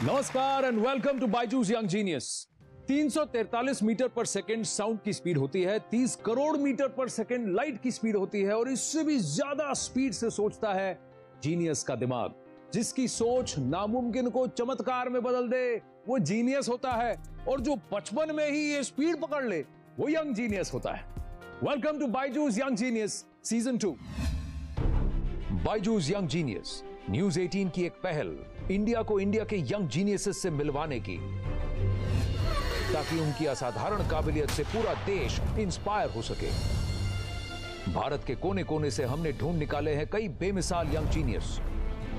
नमस्कार and welcome to Byju's young genius. 343 metre पर second sound की स्पीड होती है, 30 करोड़ मीटर पर सेकंड लाइट की स्पीड होती है और इससे भी ज्यादा स्पीड से सोचता है जीनियस का दिमाग। जिसकी सोच नामुमकिन को चमत्कार में बदल दे वो जीनियस होता है, और जो बचपन में ही ये स्पीड पकड़ ले वो यंग जीनियस होता है। Welcome to Byju's young genius season 2। Byju's young genius news 18 की एक पहल इंडिया को इंडिया के यंग जीनियसेस से मिलवाने की, ताकि उनकी असाधारण काबिलियत से पूरा देश इंस्पायर हो सके। भारत के कोने कोने से हमने ढूंढ निकाले हैं कई बेमिसाल यंग जीनियस,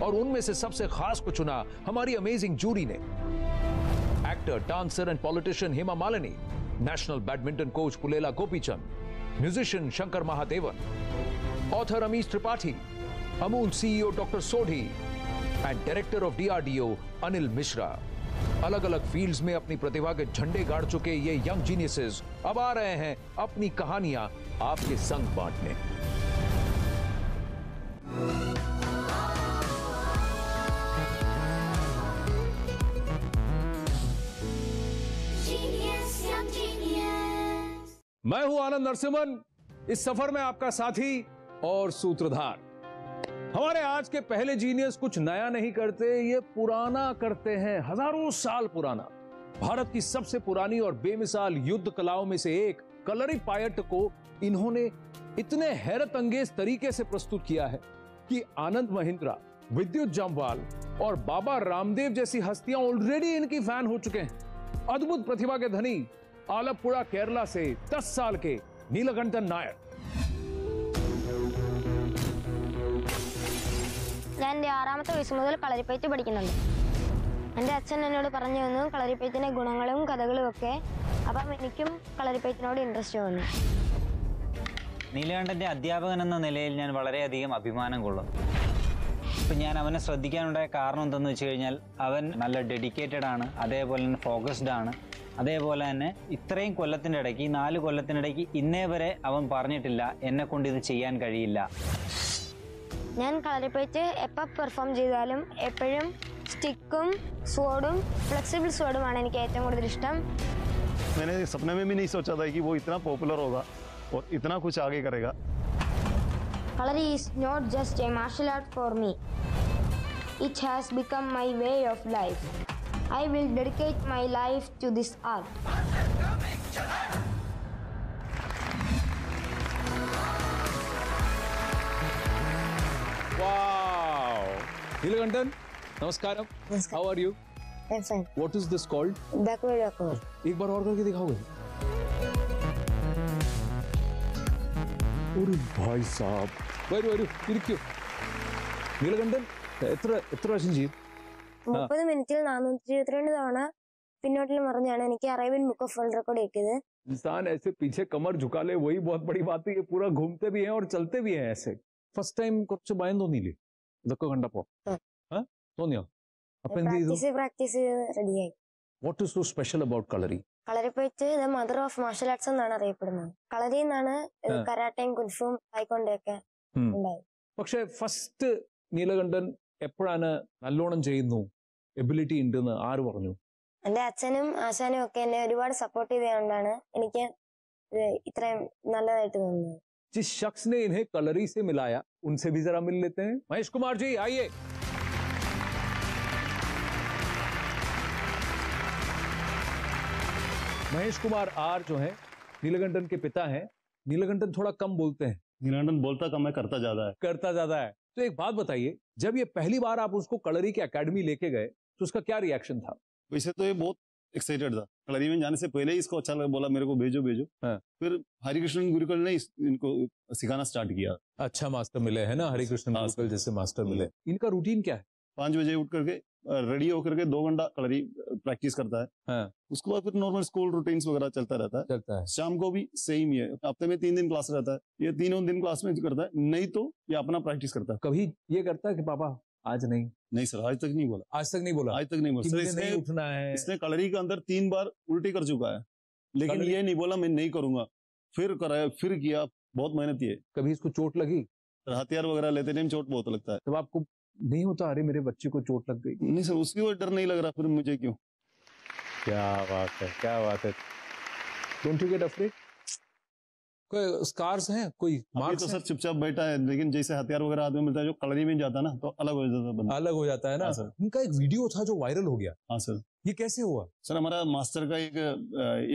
और उनमें से सबसे खास को चुना हमारी अमेजिंग जूरी ने। Actor, dancer and politician Hema Malini, national badminton coach Pullela Gopichand, musician Shankar Mahadevan, author Amish Tripathi, Amul CEO doctor Sodhi and director of DRDO Anil Mishra. अलग अलग फील्ड्स में अपनी प्रतिभा के झंडे गाड़ चुके ये यंग जीनियसेस अब आ रहे हैं अपनी कहानियां आपके संग बांटने। मैं हूं आनंद नरसिम्हन, इस सफर में आपका साथी और सूत्रधार। हमारे आज के पहले जीनियस कुछ नया नहीं करते, ये पुराना करते हैं, हजारों साल पुराना। भारत की सबसे पुरानी और बेमिसाल युद्ध कलाओं में से एक कलरीपायट्ट को इन्होंने इतने हैरत अंगेज तरीके से प्रस्तुत किया है कि आनंद महिंद्रा, विद्युत जामवाल और बाबा रामदेव जैसी हस्तियां ऑलरेडी इनकी फैन हो चुके हैं। अद्भुत प्रतिभा के धनी आलपुड़ा केरला से 10 साल के नीलकंठन नायर। ഞാൻ എൻ്റെ 6ാമത്തെ വയസ്സ് മുതൽ കളരിപ്പയറ്റ് പഠിക്കുന്നുണ്ട്. എൻ്റെ അച്ഛൻ എന്നോട് പറഞ്ഞു തന്നു കളരിപ്പയറ്റിൻ്റെ ഗുണങ്ങളും കഥകളും ഒക്കെ. അപ്പം എനിക്കും കളരിപ്പയറ്റിനോട് ഇൻട്രസ്റ്റ് തോന്നി. നീലകണ്ഠൻ്റെ അധ്യാപകൻ എന്ന നിലയിൽ ഞാൻ വളരെയധികം അഭിമാനം കൊള്ളുന്നു. ഇപ്പം ഞാൻ അവനെ ശ്രദ്ധിക്കാനുണ്ടായ കാരണം എന്തെന്ന് വെച്ച് കഴിഞ്ഞാൽ അവൻ നല്ല ഡെഡിക്കേറ്റഡ് ആണ്, അതേപോലെ തന്നെ ഫോക്കസ്ഡ് ആണ്. അതേപോലെ തന്നെ ഇത്രയും കൊല്ലത്തിൻ്റെ ഇടയ്ക്ക്, 4 കൊല്ലത്തിനിടയ്ക്ക് ഇന്നേ വരെ അവൻ പറഞ്ഞിട്ടില്ല എന്നെ കൊണ്ട് ഇത് ചെയ്യാൻ കഴിയില്ല. ഞാൻ കളരിപ്പയറ്റ് എപ്പോൾ പെർഫോം ചെയ്താലും എപ്പോഴും സ്റ്റിക്കും സ്വോർഡും ഫ്ലെക്സിബിൾ സ്വോർഡുമാണ് എനിക്ക് ഏറ്റവും കൂടുതൽ ഇഷ്ടം. मैंने सपने में भी नहीं सोचा था कि वो इतना पॉपुलर होगा और इतना कुछ आगे करेगा. Kalari is not just a martial art for me. It has become my way of life. I will dedicate my life to this art. Wow! Neelakantan, namaskaram. How are you? I'm fine. What is this called? Backward backward. एक बार और करके दिखाओगे? अरे भाई साहब, വരൂ ഇരിക്കൂ. നീലകണ്ഠൻ എത്ര പ്രാവശ്യം ചെയ്യും? 30 മിനിറ്റിൽ 422 തവണ പിന്നോട്ടിൽ മറിഞ്ഞാണ് എനിക്ക് Arabian book of world record കിട്ടിയത്. इंसान ऐसे पीछे कमर झुका ले वही बहुत बड़ी बात है. ये पूरा घूमते भी हैं और चलते भी हैं ऐसे. ഫസ്റ്റ് ടൈം കുറച്ച് ഭയം തോന്നിയില്ലേ ഇതൊക്കെ കണ്ടപ്പോ? തോന്നിയോ? അപ്പൊ എന്ത് ചെയ്തു? പ്രാക്ടീസ് റെഡിയായി. What is so special about kalari? Kalaripayattu the mother of martial arts എന്നാണ് അറിയപ്പെടുന്നത്. കളരി എന്നാണ് കരാട്ടയും കുൻഫും തായ്ക്കൊണ്ടൊക്കെ ഉണ്ടായത്. പക്ഷെ ഫസ്റ്റ് നീലകണ്ഠൻ എപ്പോഴാണ് നല്ലോണം ചെയ്യുന്നു, എബിലിറ്റി ഉണ്ടെന്ന് ആര് പറഞ്ഞു? എന്റെ അച്ഛനും ആശാനും ഒക്കെ എന്നെ ഒരുപാട് സപ്പോർട്ട് ചെയ്തുകൊണ്ടാണ് എനിക്ക് ഇത്രയും നല്ലതായിട്ട് തോന്നുന്നത്. जिस शख्स ने इन्हें कलरी से मिलाया उनसे भी जरा मिल लेते हैं. महेश कुमार जी आइए. महेश कुमार आर जो है नीलकंठन के पिता हैं. नीलकंठन थोड़ा कम बोलते हैं. नीलकंठन बोलता कम है, करता ज्यादा है. तो एक बात बताइए, जब ये पहली बार आप उसको कलरी की एकेडमी लेके गए तो उसका क्या रिएक्शन था? वैसे तो ये बहुत एक्साइटेड था. कलरी में जाने से पहले ही इसको अच्छा लगा, बोला मेरे को भेजो. हाँ. फिर हरिकृष्ण गुरुकुल ने इनको सिखाना स्टार्ट किया. अच्छा मास्टर मिले है ना, हरिकृष्ण गुरुकुल जैसे मास्टर मिले. इनका रूटीन क्या है? 5 बजे उठ करके रेडी होकर के 2 घंटा कलरी प्रैक्टिस करता है. हाँ. उसके बाद फिर नॉर्मल स्कूल रूटीन्स वगैरह चलता रहता है. शाम को भी सेम ही है. हफ्ते में 3 दिन क्लास रहता है. ये 3 दिन क्लास में करता है, नहीं तो ये अपना प्रैक्टिस करता है. कभी ये करता है कि पापा आज नहीं सर, आज तक नहीं बोला. आज तक नहीं बोला सर. इसने उठना है. इसने कलरी के अंदर 3 बार उल्टी कर चुका है, लेकिन ये नहीं बोला मैं नहीं करूंगा. फिर कराया, फिर किया. बहुत मेहनती है. कभी इसको चोट लगी? हथियार वगैरह लेते टाइम चोट बहुत लगता है. तब आपको नहीं होता, अरे मेरे बच्चे को चोट लग गई? नहीं सर, उसकी कोई डर नहीं लग रहा, फिर मुझे क्यों? क्या बात है, क्या बात है। Don't you get afraid? कोई स्कार्स हैं, कोई मार्क्स तो सर चुपचाप बैठा है, लेकिन जैसे हथियार वगैरह आदमी मिलता है, जो कलरी में जाता है ना, तो अलग हो जाता है बंदा। अलग हो जाता है ना। सर। उनका एक वीडियो था जो वायरल हो गया। हाँ सर। ये कैसे हुआ? सर हमारा मास्टर का एक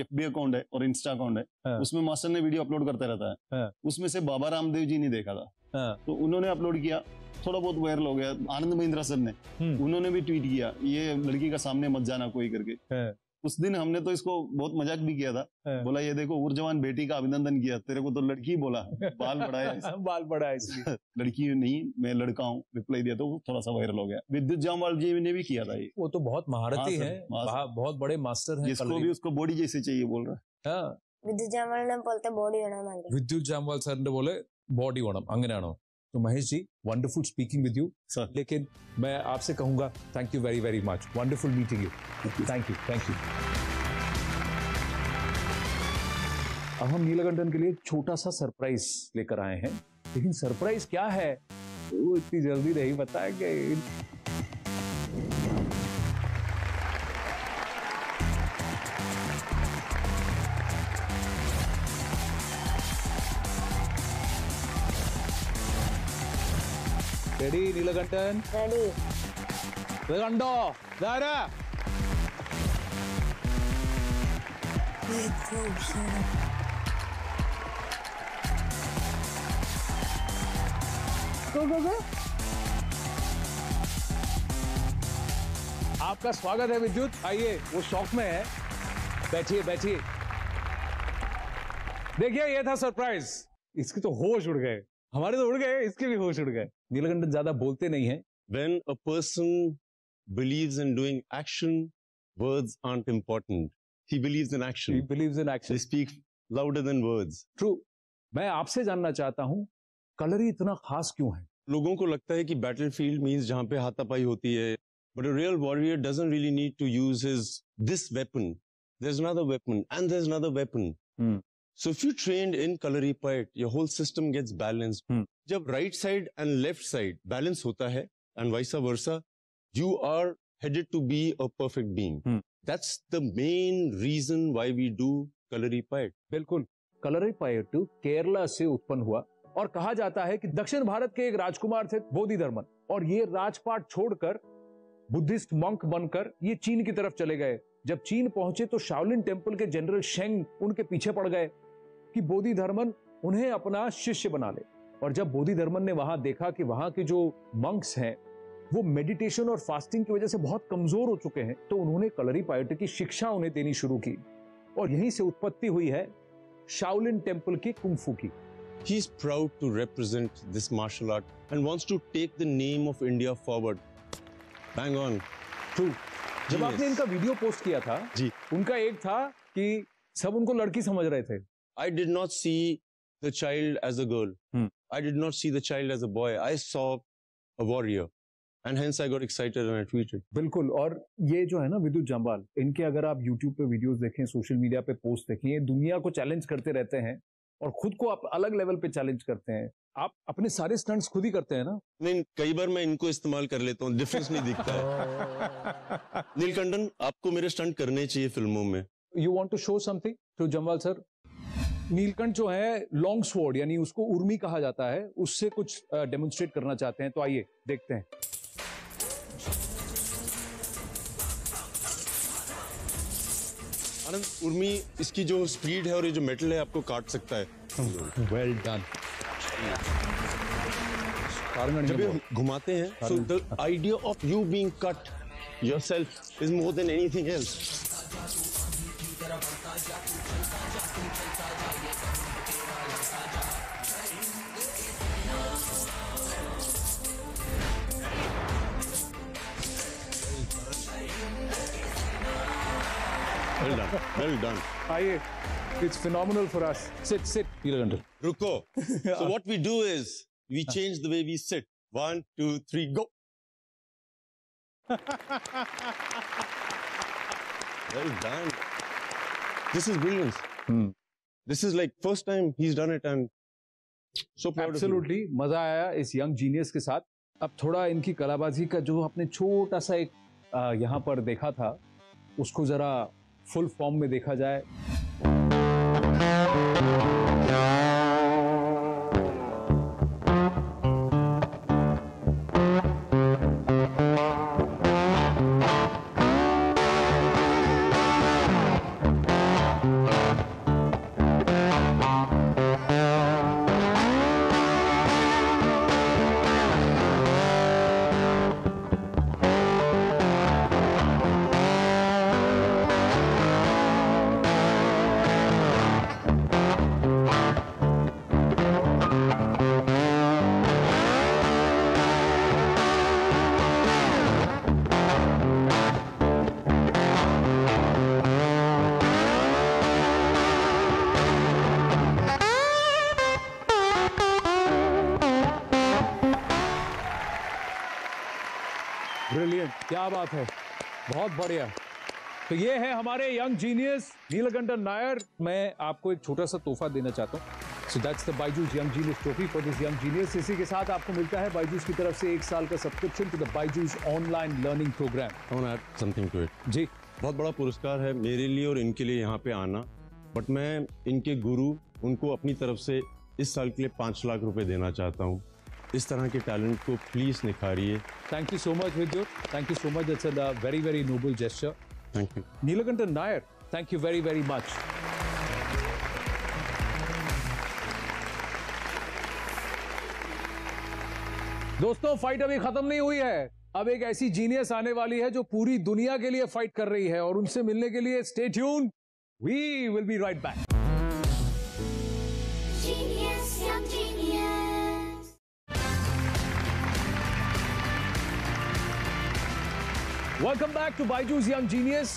FB अकाउंट है और इंस्टा अकाउंट है। हाँ। उसमें मास्टर ने वीडियो अपलोड करता रहता है। हाँ। उसमें से बाबा रामदेव जी ने देखा था। हाँ। तो उन्होंने अपलोड किया, थोड़ा बहुत वायरल हो गया। आनंद महिंद्रा सर ने उन्होंने भी ट्वीट किया, ये लड़की का सामने मत जाना कोई करके। हाँ। उस दिन हमने तो इसको बहुत मजाक भी किया था। हाँ। बोला ये देखो उर्जवान बेटी का अभिनंदन किया, तेरे को तो लड़की बोला, बाल बढ़ाया। बाल बढ़ाया इसलिए। लड़की नहीं, मैं लड़का हूँ, रिप्लाई दिया, तो वो थोड़ा सा वायरल हो गया। विद्युत जामवाल जी ने भी किया था ये। वो तो बहुत महारथी हाँ हैं, सर, बहुत बड़े मास्टर हैं। जिसको भी उसको बॉडी जैसे चाहिए बोल रहा है। विद्युत जामवाल ने बोलते बॉडी होना मांग रहे। വിദ്യുത് ജാംവാൾ സാറിന്റെ പോലെ ബോഡി വേണം, അങ്ങനെയാണോ? तो Mahesh ji, wonderful speaking with you sir. लेकिन मैं आपसे कहूंगा thank you very very much, wonderful meeting you. Thank you, thank you. अब हम नीलकंठन के लिए एक छोटा सा सरप्राइज लेकर आए हैं, लेकिन सरप्राइज क्या है वो इतनी जल्दी नहीं बताएंगे। रेडी नीलकंठन? रेडी। ഇത് കണ്ടോ? ഇതാരാ? आपका स्वागत है विद्युत, आइए। वो शौक में है, बैठिए बैठिए। देखिए ये था सरप्राइज। इसके तो होश उड़ गए, हमारे तो उड़ गए, इसके भी होश उड़ गए। नीलकंठन ज्यादा बोलते नहीं हैं। When a person believes in doing action, words aren't important. He believes in action. He believes in action. They speak louder than words. True. मैं आपसे जानना चाहता हूं, कलरी इतना खास क्यों है? लोगों को लगता है कि battlefield means जहां पे हाथापाई होती है, but a real warrior doesn't really need to use this weapon. There's another weapon and there's another weapon. So if you trained in Kalari Payat, your whole system gets balanced. जब right side and left side balance होता है and vice versa, you are headed to be a perfect being. That's the main reason why we do Kalari Payat. बिल्कुल। कलरी पयट्टू केरला से उत्पन्न हुआ और कहा जाता है कि दक्षिण भारत के एक राजकुमार थे बोधिधर्मन, और ये राजपाट छोड़कर बुद्धिस्ट मंक बनकर ये चीन की तरफ चले गए। जब चीन पहुंचे तो शाओलिन टेम्पल के जनरल शेंग उनके पीछे पड़ गए कि बोधिधर्मन उन्हें अपना शिष्य बना ले। और जब बोधिधर्मन ने वहां देखा कि वहां के जो मंक्स हैं वो मेडिटेशन और फास्टिंग की वजह से बहुत कमजोर हो चुके हैं, तो उन्होंने कलरी पयट्टू की शिक्षा उन्हें देनी शुरू की, और यहीं से उत्पत्ति हुई है शाओलिन टेम्पल की कुंफू की। He's proud to represent this martial art and wants to take the name of India forward. Bang on. True. जब आपने इनका वीडियो पोस्ट किया था जी, उनका एक था कि सब उनको लड़की समझ रहे थे। I did not see the child as a girl. I did not see the child as a boy. I saw a warrior. And hence I got excited and I tweeted. बिल्कुल। और ये जो है ना विद्युत जामवाल, इनके अगर आप YouTube पे वीडियोस देखें, सोशल मीडिया पे पोस्ट देखें, ये दुनिया को चैलेंज करते रहते हैं और खुद को आप अलग लेवल पे चैलेंज करते हैं। आप अपने सारे स्टंट्स खुद ही करते हैं ना? नहीं, कई बार मैं इनको इस्तेमाल कर लेता हूँ, डिफरेंस नहीं दिखता है। नीलकंठन, आपको मेरे स्टंट करने चाहिए फिल्मों में। You want to show something to Jamwal sir? Neelkanth जो है लॉन्ग स्वॉर्ड, यानी उसको उर्मी कहा जाता है, उससे कुछ डेमोन्स्ट्रेट करना चाहते हैं, तो आइए देखते हैं। आनंद, उर्मी इसकी जो स्पीड है और ये जो मेटल है आपको काट सकता है। Well done. जब ये घुमाते हैं, so the idea of you being cut yourself is more than anything else. Well done, well done. आइए, it's phenomenal for us. Sit, Neelakantan. रुको। So what we do is we change the way we sit. 1, 2, 3, go. Well done. This is brilliance. This is like first time he's done it and so proud of you. Absolutely, मजा आया इस young genius के साथ। अब थोड़ा इनकी कलाबाजी का जो आपने छोटा सा एक यहाँ पर देखा था, उसको जरा फुल फॉर्म में देखा जाए। ब्रिलियंट, क्या बात है, बहुत बढ़िया। तो ये है हमारे यंग जीनियस नीलकंठन नायर। मैं आपको एक छोटा सा तोहफा देना चाहता हूँ। So that's the Byju's young genius trophy for this young genius. इसी के साथ आपको मिलता है बायजूस की तरफ से 1 साल का subscription to the Byju's online learning programme. I want to add something to it. जी, बहुत बड़ा पुरस्कार है मेरे लिए और इनके लिए यहाँ पे आना, बट मैं इनके गुरु उनको अपनी तरफ से इस साल के लिए 5 लाख रुपए देना चाहता हूँ। इस तरह के टैलेंट को प्लीज निखारिए। Thank you so much Vidyut, thank you so much, it's a very very noble gesture. Thank you Neelakantan Nair, thank you very very much. दोस्तों, फाइट अभी खत्म नहीं हुई है। अब एक ऐसी जीनियस आने वाली है जो पूरी दुनिया के लिए फाइट कर रही है, और उनसे मिलने के लिए stay tune, we will be right back. Genius, young genius. Welcome back to Byju's young genius.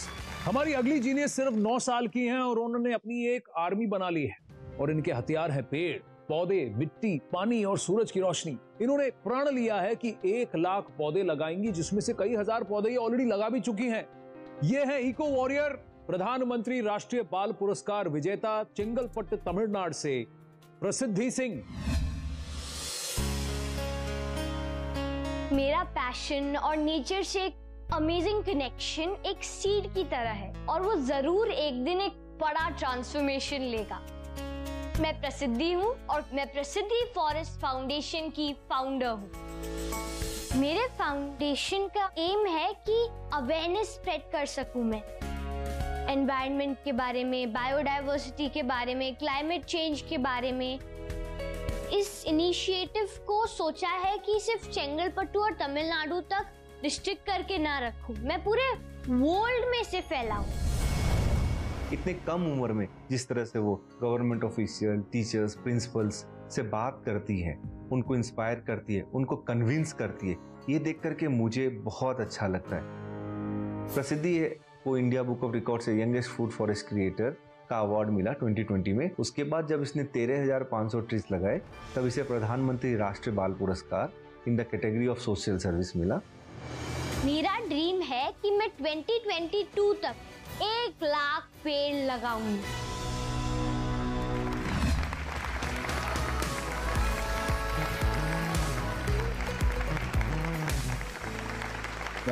हमारी अगली जीनियस सिर्फ 9 साल की हैं और उन्होंने अपनी एक आर्मी बना ली है, और इनके हथियार हैं पेड़, पौधे, मिट्टी, पानी और सूरज की रोशनी। इन्होंने प्रण लिया है कि 1 लाख पौधे लगाएंगी, जिसमें से कई हजार पौधे ये ऑलरेडी लगा भी चुकी हैं। ये है इको वॉरियर, प्रधानमंत्री राष्ट्रीय बाल पुरस्कार विजेता, चेंगलपट्ट तमिलनाडु से प्रसिद्धि सिंह। मेरा पैशन और नेचर से एक अमेजिंग कनेक्शन एक सीड की तरह है, और वो जरूर एक दिन एक बड़ा ट्रांसफॉर्मेशन लेगा। मैं प्रसिद्धि हूँ और मैं प्रसिद्धि फॉरेस्ट फाउंडेशन की फाउंडर हूँ। मेरे फाउंडेशन का एम है कि अवेयरनेस स्प्रेड कर सकूं मैं एनवायरनमेंट के बारे में, बायोडायवर्सिटी के बारे में, क्लाइमेट चेंज के बारे में। इस इनिशिएटिव को सोचा है कि सिर्फ चेंगलपट्टू और तमिलनाडु तक रिस्ट्रिक्ट करके ना रखूं, मैं पूरे वर्ल्ड में इसे फैलाऊं। इतने कम उम्र में जिस तरह से वो गवर्नमेंट ऑफिशियल, टीचर्स, प्रिंसिपल्स से बात करती है, उनको इंस्पायर करती है, उनको कन्विंस करती है, ये देख करके मुझे बहुत अच्छा लगता है। प्रसिद्धि को इंडिया बुक ऑफ रिकॉर्ड से यंगेस्ट फूड फॉरेस्ट क्रिएटर का अवार्ड मिला 2020 में। उसके बाद जब इसने 13,500 ट्रीज लगाए, तब इसे प्रधानमंत्री राष्ट्रीय बाल पुरस्कार in the category of social service मिला। मेरा ड्रीम है कि मैं 2022 तक 1 लाख पेड़ लगाऊंगी।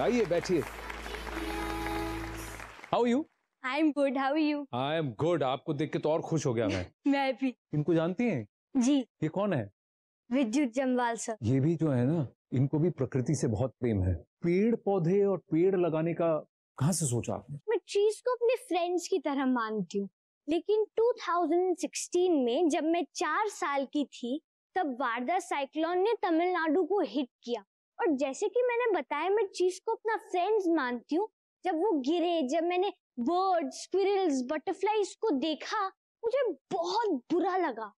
आइए, बैठिए। How you? I am good, how are you? I am good. आपको देख के तो और खुश हो गया मैं। मैं भी। इनको जानती हैं? जी, ये कौन है? विद्युत जम्वाल सर। ये भी जो है ना, इनको भी प्रकृति से बहुत प्रेम है। पेड़ पौधे और पेड़ लगाने का कहाँ से सोचा आपने? मैं ट्रीज को अपने फ्रेंड्स की तरह मानती हूँ, लेकिन 2016 में जब मैं 4 साल की थी, तब वारदा साइक्लोन ने तमिलनाडु को हिट किया, और जैसे कि मैंने बताया, मैं ट्रीज को अपना फ्रेंड्स मानती हूँ। जब वो गिरे, जब मैंने बर्ड्स, स्क्विरल्स, बटरफ्लाईज को देखा, मुझे बहुत बुरा लगा,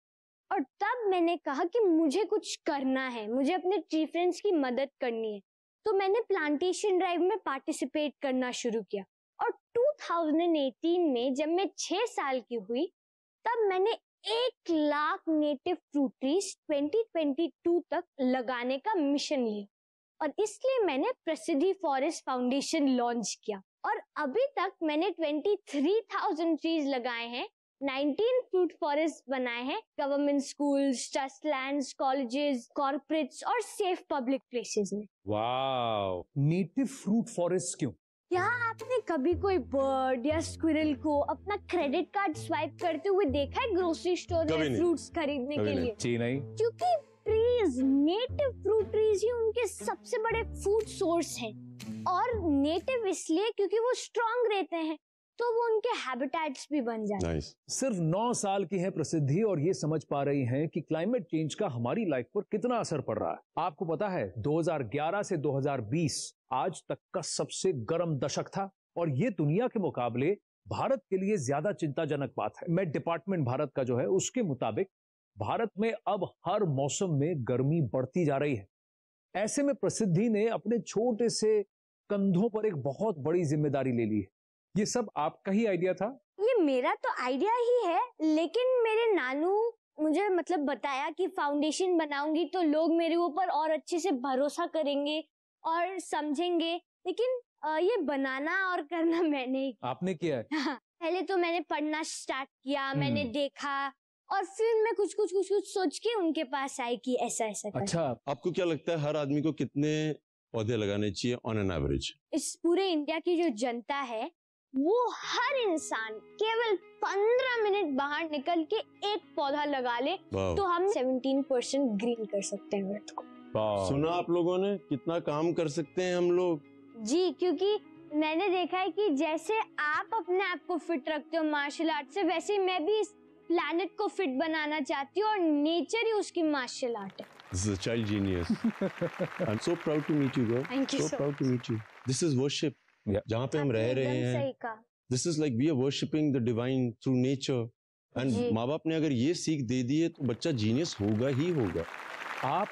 और तब मैंने कहा कि मुझे कुछ करना है, मुझे अपने ट्री फ्रेंड्स की मदद करनी है। तो मैंने प्लांटेशन ड्राइव में पार्टिसिपेट करना शुरू किया, और 2018 में जब मैं 6 साल की हुई, तब मैंने 1 लाख नेटिव फ्रूट ट्रीज 2022 तक लगाने का मिशन लिया, और इसलिए मैंने प्रसिद्धि फॉरेस्ट फाउंडेशन लॉन्च किया, और अभी तक मैंने 23,000 ट्रीज लगाए हैं, 19 फ्रूट फॉरेस्ट बनाए हैं government schools, trust lands, colleges, corporates और सेफ पब्लिक प्लेसेस में। वाओ, नेटिव फ्रूट फॉरेस्ट क्यों? क्या आपने कभी कोई बर्ड या स्क्विरल को अपना क्रेडिट कार्ड स्वाइप करते हुए देखा है ग्रोसरी स्टोर में फ्रूट्स खरीदने के लिए? जी नहीं। क्योंकि ट्रीज, नेटिव फ्रूट ट्रीज ही उनके सबसे बड़े फूड सोर्स हैं। और नेटिव इसलिए क्योंकि वो स्ट्रांग रहते हैं, तो वो उनके हैबिटेट्स भी बन जाते हैं। सिर्फ 9 साल की है प्रसिद्धि और ये समझ पा रही हैं कि क्लाइमेट चेंज का हमारी लाइफ पर कितना असर पड़ रहा है। आपको पता है 2011 से 2020 आज तक का सबसे गर्म दशक था और ये दुनिया के मुकाबले भारत के लिए ज्यादा चिंताजनक बात है। मेट डिपार्टमेंट भारत का जो है उसके मुताबिक भारत में अब हर मौसम में गर्मी बढ़ती जा रही है। ऐसे में प्रसिद्धि ने अपने छोटे से कंधों पर एक बहुत बड़ी जिम्मेदारी ले ली है। ये सब आपका ही आइडिया था? ये मेरा तो आइडिया ही है, लेकिन मेरे नानू मुझे बताया कि फाउंडेशन बनाऊंगी तो लोग मेरे ऊपर और अच्छे से भरोसा करेंगे और समझेंगे। लेकिन ये बनाना और करना मैंने ही। आपने किया है? पहले तो मैंने पढ़ना स्टार्ट किया, मैंने देखा और फिर मैं कुछ सोच के उनके पास आई कि ऐसा ऐसा कर। अच्छा, आपको क्या लगता है हर आदमी को कितने पौधे लगाने चाहिए ऑन एन एवरेज? इस पूरे इंडिया की जो जनता है वो हर इंसान केवल 15 मिनट बाहर निकल के एक पौधा लगा ले तो हम 17% ग्रीन कर सकते हैं अर्थ को। सुना आप लोगों ने कितना काम कर सकते हैं हम लोग? जी, क्योंकि मैंने देखा है कि जैसे आप अपने आप को फिट रखते हो मार्शल आर्ट से, वैसे मैं भी इस प्लैनेट को फिट बनाना चाहती हूँ और नेचर ही उसकी मार्शल आर्ट है। This is a child genius. I'm so proud to meet you, girl. Thank you so proud to meet you. This is worship. जहाँ पे हम रह रहे हैं, This is like we are worshipping the divine through nature. And माँ बाप ने अगर ये सीख दे दी है तो बच्चा जीनियस होगा ही होगा। आप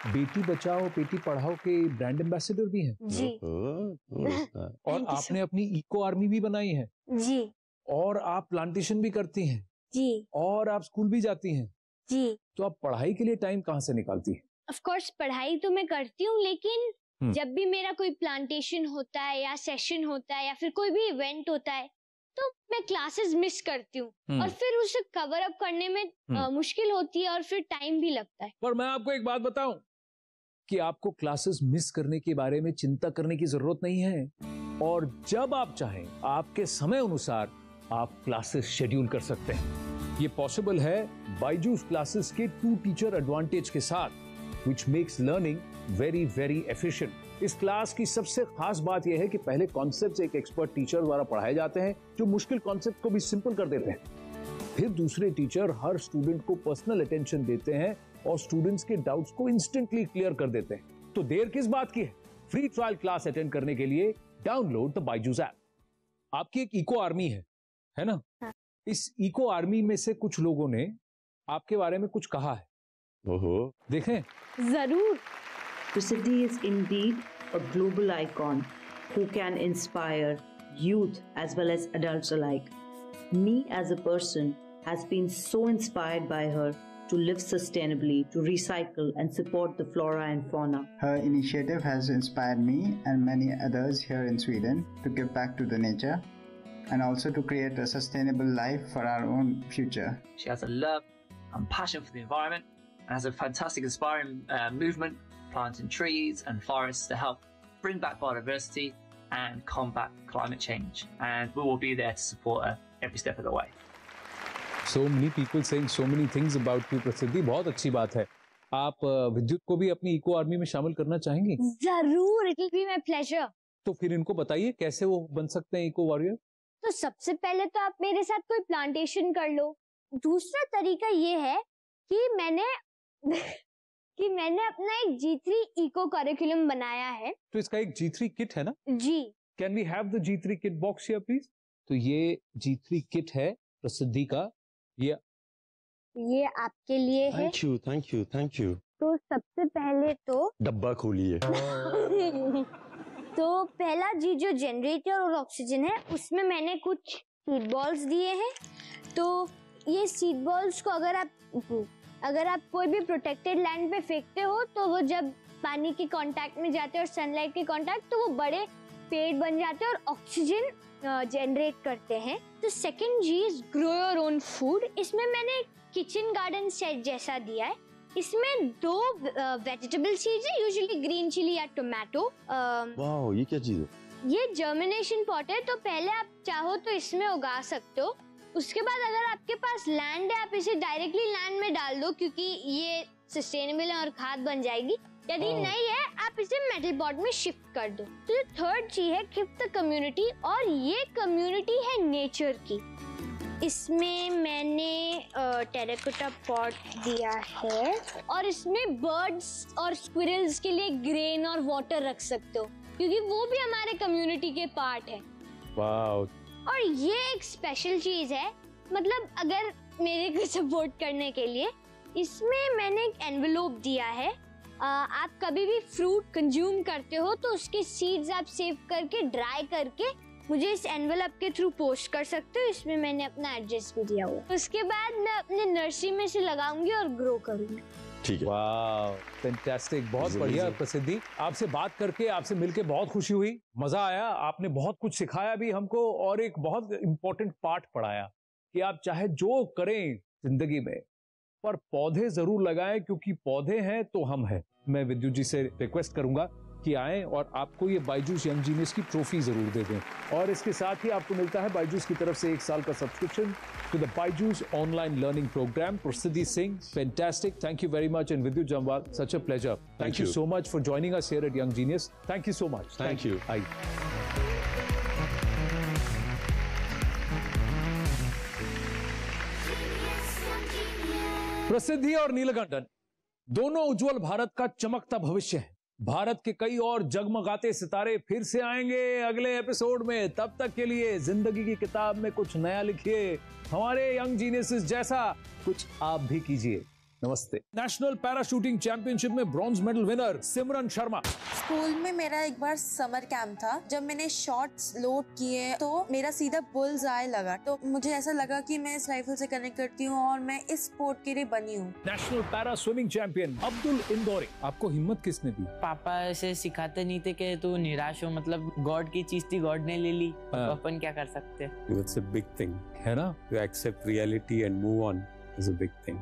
बेटी बचाओ बेटी पढ़ाओ के ब्रांड एम्बेसडर भी हैं। जी। और आपने अपनी इको आर्मी भी बनाई है। जी। और आप प्लांटेशन भी करती हैं। जी। और आप स्कूल भी जाती हैं। जी। तो आप पढ़ाई के लिए टाइम कहाँ से निकालती हैं? ऑफ कोर्स पढ़ाई तो मैं करती हूँ, लेकिन जब भी मेरा कोई प्लांटेशन होता है या सेशन होता है या फिर कोई भी इवेंट होता है तो मैं क्लासेस मिस करती हूँ और फिर उसे कवर अप करने में मुश्किल होती है और फिर टाइम भी लगता है। पर मैं आपको एक बात बताऊं कि आपको क्लासेस मिस करने के बारे में चिंता करने की जरूरत नहीं है और जब आप चाहें आपके समय अनुसार आप क्लासेस शेड्यूल कर सकते हैं। ये पॉसिबल है बायजूस क्लासेस के 2 टीचर एडवांटेज के साथ, which makes learning very very efficient। इस क्लास की सबसे खास बात यह है कि पहले कॉन्सेप्ट्स एक एक्सपर्ट टीचर द्वारा पढ़ाए जाते हैं जो मुश्किल कॉन्सेप्ट को भी सिंपल कर देते हैं। फिर दूसरे टीचर हर स्टूडेंट को पर्सनल अटेंशन देते हैं और स्टूडेंट्स के डाउट्स को इंस्टेंटली क्लियर कर देते हैं। तो देर किस बात की है? फ्री ट्रायल क्लास अटेंड करने के लिए डाउनलोड द बायजूस ऐप। आपकी एक इको आर्मी है ना? हाँ। इस इको आर्मी में से कुछ लोगों ने आपके बारे में कुछ कहा है। ओहो, देखें। जरूर। Prasiddhi is indeed a global icon who can inspire youth as well as adults alike. Me as a person has been so inspired by her to live sustainably, to recycle and support the flora and fauna. Her initiative has inspired me and many others here in Sweden to give back to the nature and also to create a sustainable life for our own future. She has a love and passion for the environment and has a fantastic inspiring movement planting trees and forests to help bring back biodiversity and combat climate change, and we will be there to support her every step of the way. So many people saying so many things about you, प्रसिद्धि। बहुत अच्छी बात है। आप विद्युत को भी अपनी इको आर्मी में शामिल करना चाहेंगी? जरूर, it will be my pleasure। तो फिर इनको बताइए कैसे वो बन सकते हैं इको वॉरियर। तो सबसे पहले तो आप मेरे साथ कोई प्लांटेशन कर लो। दूसरा तरीका ये है कि मैंने अपना एक G3 इको करिकुलम बनाया है। तो इसका एक G3 किट है ना? जी। Can we have the G3 kit box here please? तो ये G3 किट है प्रसिद्धि का। ये आपके लिए है। Thank you. तो सबसे पहले तो डब्बा खोलिए। तो पहला जी जो जनरेटर और ऑक्सीजन है उसमें मैंने कुछ सीड बॉल्स दिए हैं। तो ये सीड बॉल्स को अगर आप कोई भी प्रोटेक्टेड लैंड पे फेंकते हो तो वो जब पानी के कांटेक्ट में जाते हैं और सनलाइट के कांटेक्ट तो वो बड़े पेड़ बन जाते हैं और ऑक्सीजन जनरेट करते हैं। तो सेकंड चीज, ग्रो योर ओन फूड। इसमें मैंने किचन गार्डन सेट जैसा दिया है। इसमें 2 वेजिटेबल सीड्स है, यूजुअली ग्रीन चिली या टोमेटो। वाह, ये क्या चीज है? ये जर्मिनेशन पॉट है, तो पहले आप चाहो तो इसमें उगा सकते हो। उसके बाद अगर आपके पास लैंड है, आप इसे डायरेक्टली लैंड में डाल दो, क्योंकि ये सस्टेनेबल है और खाद बन जाएगी। यदि नहीं है, आप इसे मेटल पॉट में शिफ्ट कर दो। तो थर्ड चीज है कीप द कम्युनिटी, और ये कम्युनिटी है नेचर की। इसमें मैंने टेराकोटा पॉट दिया है, और इसमें बर्ड्स और स्क्विरल्स के लिए ग्रेन और वाटर रख सकते हो, क्योंकि वो भी हमारे कम्युनिटी के पार्ट है। वाह। और ये एक स्पेशल चीज है, मतलब अगर मेरे को सपोर्ट करने के लिए इसमें मैंने एक एनवेलोप दिया है। आप कभी भी फ्रूट कंज्यूम करते हो तो उसके सीड्स आप सेव करके ड्राई करके मुझे इस एनवेलप के थ्रू पोस्ट कर सकते हो। इसमें मैंने अपना एड्रेस भी दिया हुआ। उसके बाद मैं अपने नर्सरी में से लगाऊंगी और ग्रो करूंगी। ठीक है। वाह, फैंटास्टिक, बहुत बढ़िया प्रसिद्धि। आपसे बात करके, आपसे मिलके बहुत खुशी हुई, मजा आया। आपने बहुत कुछ सिखाया भी हमको, और एक बहुत इंपॉर्टेंट पार्ट पढ़ाया कि आप चाहे जो करें जिंदगी में, पर पौधे जरूर लगाएं, क्योंकि पौधे हैं तो हम हैं। मैं विद्युत जी से रिक्वेस्ट करूंगा कि आएं और आपको ये बायजूस यंग जीनियस की ट्रॉफी जरूर दे दें। और इसके साथ ही आपको मिलता है बायजूस की तरफ से 1 साल का subscription to the Byju's online learning programme. Prasiddhi Singh, fantastic, thank you very much. And Vidyut Jammwal, such a pleasure. Thank you so much for joining us here at Young Genius. Thank you so much. Thank you. Prasiddhi और नीलकंठन दोनों उज्जवल भारत का चमकता भविष्य है। भारत के कई और जगमगाते सितारे फिर से आएंगे अगले एपिसोड में। तब तक के लिए जिंदगी की किताब में कुछ नया लिखिए, हमारे यंग जीनियसेस जैसा कुछ आप भी कीजिए। नमस्ते। नेशनल पैराशूटिंग चैंपियनशिप में ब्रॉन्ज मेडल विनर सिमरन शर्मा। स्कूल में मेरा एक बार समर कैंप था। जब मैंने शॉट्स लोड किए तो मेरा सीधा बुल्स आई लगा, तो मुझे ऐसा लगा कि मैं इस राइफल से कनेक्ट करती हूँ और मैं इस स्पोर्ट के लिए बनी हूँ। National para swimming champion Abdul Indori. आपको हिम्मत किसने दी? पापा ऐसे सिखाते नहीं थे कि तू निराश हो, मतलब गॉड की चीज थी, गॉड ने ले ली, अपन क्या कर सकते। That's a big thing, है ना? To accept reality and move on is a big thing.